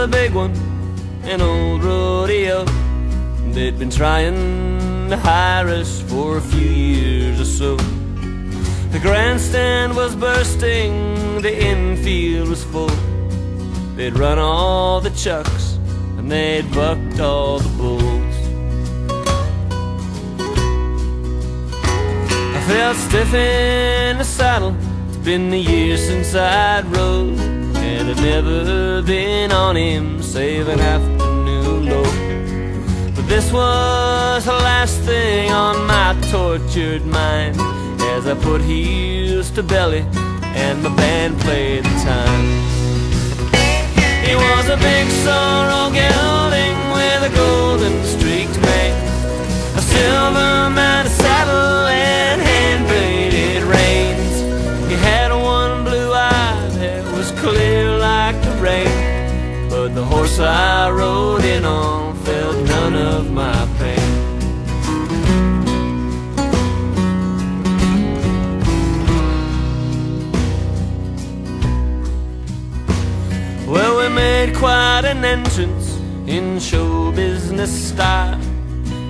a big one, an old rodeo. They'd been trying to hire us for a few years or so. The grandstand was bursting, the infield was full. They'd run all the chucks and they'd bucked all the bulls. I felt stiff in the saddle. It's been the years since I'd rode, and I'd never been on him save an afternoon load. But this was the last thing on my tortured mind, as I put heels to belly and my band played the time. He was a big sorrel gelding with a golden streaked mane, a silver mounted saddle and hand-braided reins. He had one blue eye that was clear like the rain, but the horse I rode in on felt none of my pain. Well, we made quite an entrance in show business style,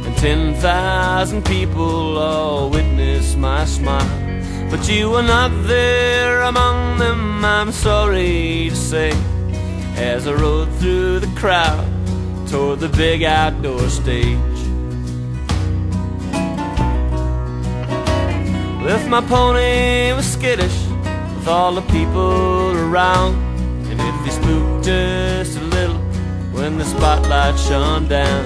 and 10,000 people all witnessed my smile. But you were not there among them, I'm sorry to say, as I rode through the crowd toward the big outdoor stage. If my pony was skittish with all the people around, and if he spooked just a little when the spotlight shone down,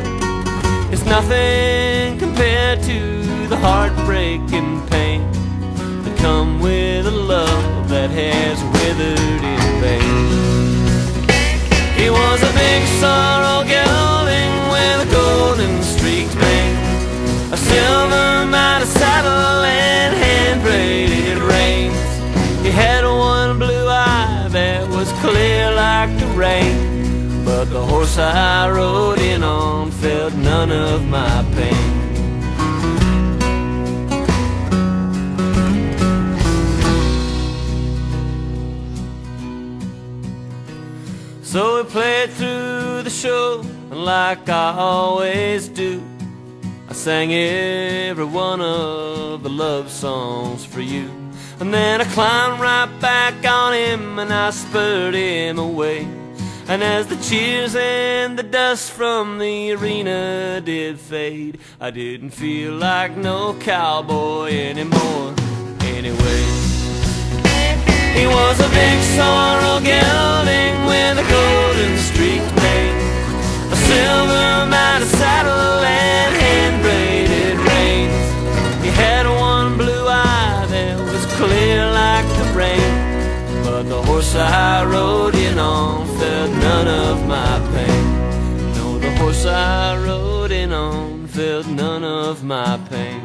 it's nothing compared to the heartbreaking pain that come with a love that has withered in vain. He was a big sorrel gelding with a golden streaked mane, a silver mounted saddle and hand-braided reins. He had one blue eye that was clear like the rain, but the horse I rode in on felt none of my pain. So we played through the show, and like I always do, I sang every one of the love songs for you. And then I climbed right back on him and I spurred him away. And as the cheers and the dust from the arena did fade, I didn't feel like no cowboy anymore anyway. He was a big sorrel gelding with a golden streaked mane, a silver mounted saddle and hand-braided reins. He had one blue eye that was clear like the rain, but the horse I rode in on felt none of my pain. No, the horse I rode in on felt none of my pain.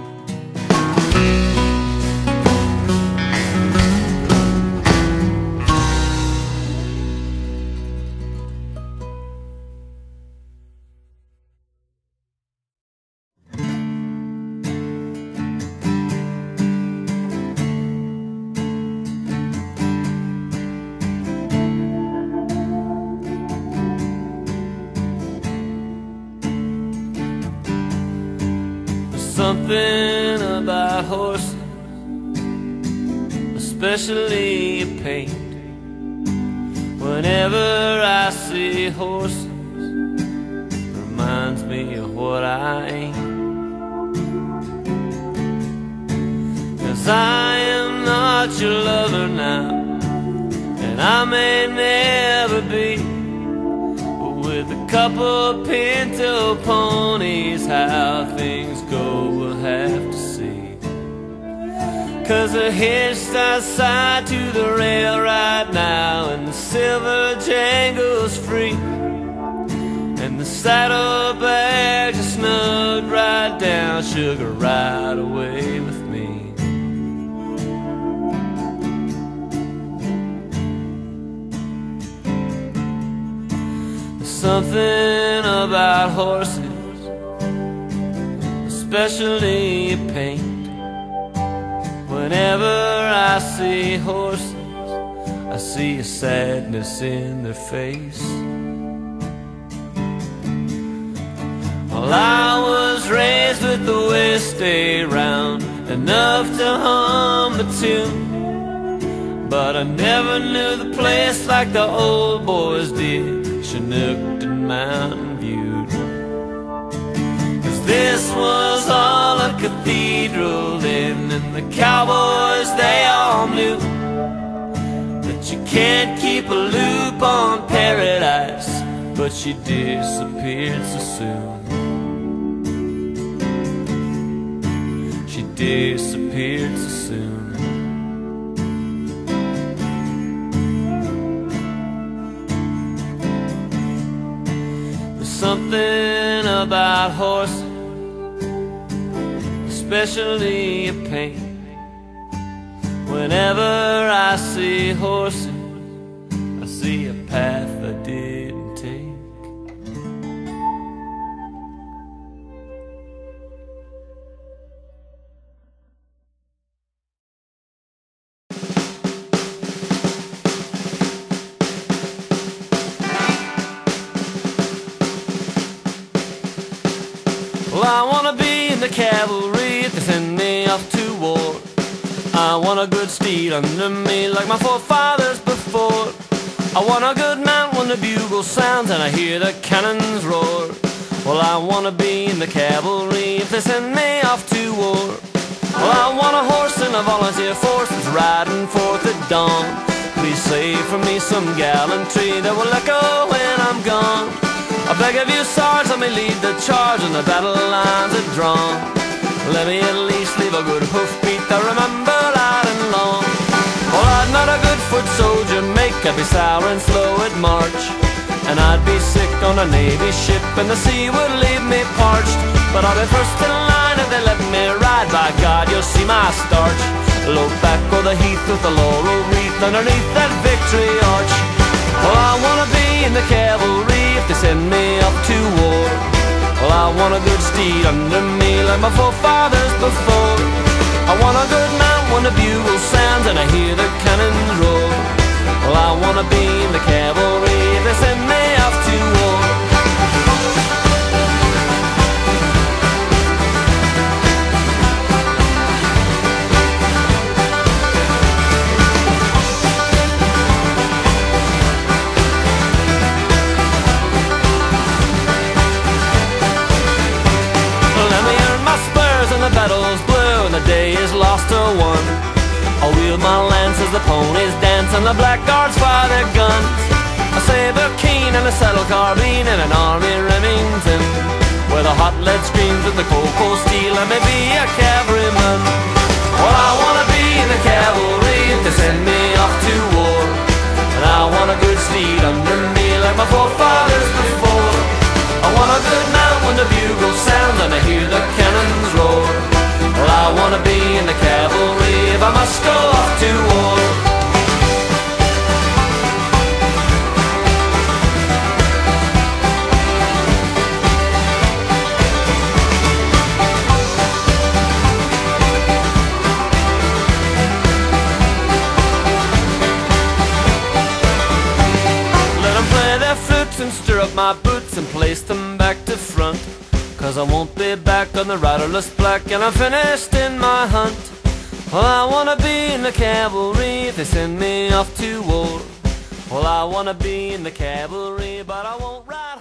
Something about horses, especially a paint. Whenever I see horses, reminds me of what I ain't. 'Cause I am not your lover now, and I may never be. With a couple pinto ponies, how things go we'll have to see. 'Cause they're hitched outside to the rail right now, and the silver jangle's free, and the saddlebags are snugged right down, sugar right away with me. Something about horses, especially paint. Whenever I see horses, I see a sadness in their face. Well, I was raised with the way to stay round, enough to hum a tune, but I never knew the place like the old boys did, Chinook and Mountain View. 'Cause this was all a cathedral then, and the cowboys, they all knew that you can't keep a loop on paradise, but she disappeared so soon. She disappeared so soon. There's something about horses, especially a pain. Whenever I see horses, I see a path I didn't take. Well, I wanna be in the cavalry if they send me off to war. I want a good steed under me like my forefathers before. I want a good mount when the bugle sounds and I hear the cannons roar. Well, I wanna be in the cavalry if they send me off to war. Well, I want a horse and a volunteer force that's riding forth at dawn. Please save for me some gallantry that will echo when I'm gone. I beg of you, Sarge, let me lead the charge and the battle lines are drawn. Let me at least leave a good hoofbeat I remember loud and long. Well, I'd not a good foot soldier make, I'd be sour and slow at march, and I'd be sick on a Navy ship and the sea would leave me parched. But I'll be first in line if they let me ride, by God, you'll see my starch. Low back o'er the heath with the laurel wreath underneath that victory arch. Well, I wanna be in the cavalry if they send me off to war. Well, I want a good steed under me like my forefathers before. I want a good mount when the bugle sounds and I hear the cannons roar. Well, I wanna be in the cavalry if they send me off to war. The battle's blue and the day is lost or won. I'll wield my lance as the ponies dance and the blackguards fire their guns. A saber keen and a saddle carbine and an army Remington, where the hot lead screams with the cold steel. I may be a cavalryman. Well, I wanna be in the cavalry if they send me off to war. And I want a good steed under me like my forefathers before. I want a good mount when the bugle sounds and I hear the cannons roar. Well, I wanna be in the cavalry if I must go off to war. Let them play their flutes and stir up my boots and place them back to front, 'cause I won't be back on the riderless black and I'm finished in my hunt. Well, I wanna be in the cavalry if they send me off to war. Well, I wanna be in the cavalry, but I won't ride.